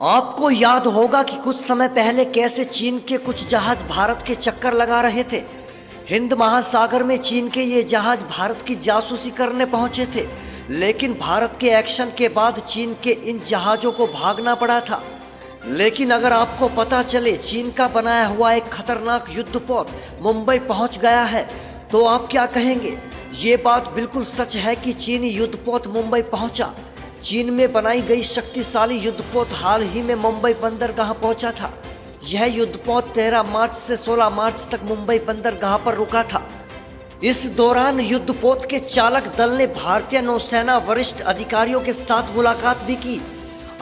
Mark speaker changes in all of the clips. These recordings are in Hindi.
Speaker 1: आपको याद होगा कि कुछ समय पहले कैसे चीन के कुछ जहाज भारत के चक्कर लगा रहे थे। हिंद महासागर में चीन के ये जहाज भारत की जासूसी करने पहुंचे थे, लेकिन भारत के एक्शन के बाद चीन के इन जहाज़ों को भागना पड़ा था। लेकिन अगर आपको पता चले चीन का बनाया हुआ एक खतरनाक युद्धपोत मुंबई पहुंच गया है, तो आप क्या कहेंगे? ये बात बिल्कुल सच है कि चीनी युद्धपोत मुंबई पहुंचा। चीन में बनाई गई शक्तिशाली युद्धपोत हाल ही में मुंबई बंदरगाह पहुंचा था। यह युद्धपोत 13 मार्च से 16 मार्च तक मुंबई बंदरगाह पर रुका था। इस दौरान युद्धपोत के चालक दल ने भारतीय नौसेना वरिष्ठ अधिकारियों के साथ मुलाकात भी की।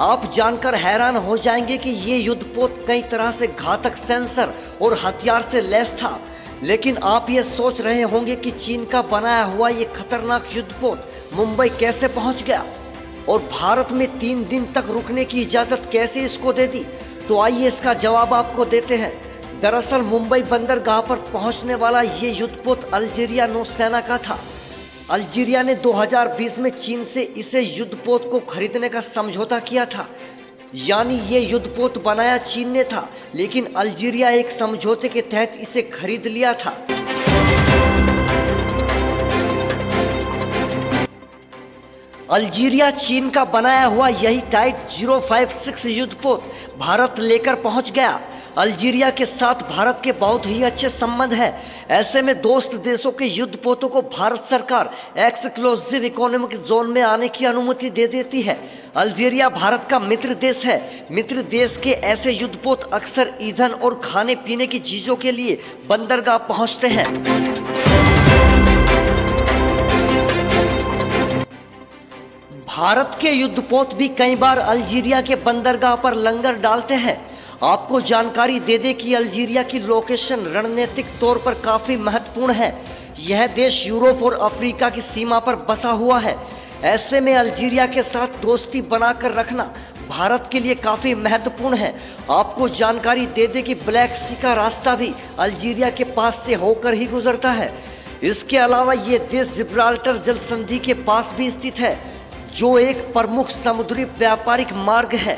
Speaker 1: आप जानकर हैरान हो जाएंगे कि ये युद्धपोत कई तरह से घातक सेंसर और हथियार से लैस था। लेकिन आप ये सोच रहे होंगे कि चीन का बनाया हुआ ये खतरनाक युद्धपोत मुंबई कैसे पहुंच गया और भारत में 3 दिन तक रुकने की इजाज़त कैसे इसको दे दी? तो आइए इसका जवाब आपको देते हैं। दरअसल मुंबई बंदरगाह पर पहुंचने वाला ये युद्धपोत अल्जीरिया नौसेना का था। अल्जीरिया ने 2020 में चीन से इसे युद्धपोत को खरीदने का समझौता किया था। यानी ये युद्धपोत बनाया चीन ने था, लेकिन अल्जीरिया एक समझौते के तहत इसे खरीद लिया था। अल्जीरिया चीन का बनाया हुआ यही टाइट 056 युद्धपोत भारत लेकर पहुंच गया। अल्जीरिया के साथ भारत के बहुत ही अच्छे संबंध है। ऐसे में दोस्त देशों के युद्धपोतों को भारत सरकार एक्सक्लूसिव इकोनॉमिक जोन में आने की अनुमति दे देती है। अल्जीरिया भारत का मित्र देश है। मित्र देश के ऐसे युद्धपोत अक्सर ईंधन और खाने पीने की चीज़ों के लिए बंदरगाह पहुंचते हैं। भारत के युद्धपोत भी कई बार अल्जीरिया के बंदरगाह पर लंगर डालते हैं। आपको जानकारी दे दें कि अल्जीरिया की लोकेशन रणनीतिक तौर पर काफ़ी महत्वपूर्ण है। यह देश यूरोप और अफ्रीका की सीमा पर बसा हुआ है। ऐसे में अल्जीरिया के साथ दोस्ती बनाकर रखना भारत के लिए काफ़ी महत्वपूर्ण है। आपको जानकारी दे दें कि ब्लैक सी का रास्ता भी अल्जीरिया के पास से होकर ही गुजरता है। इसके अलावा ये देश जिब्राल्टर जल संधि के पास भी स्थित है, जो एक प्रमुख समुद्री व्यापारिक मार्ग है।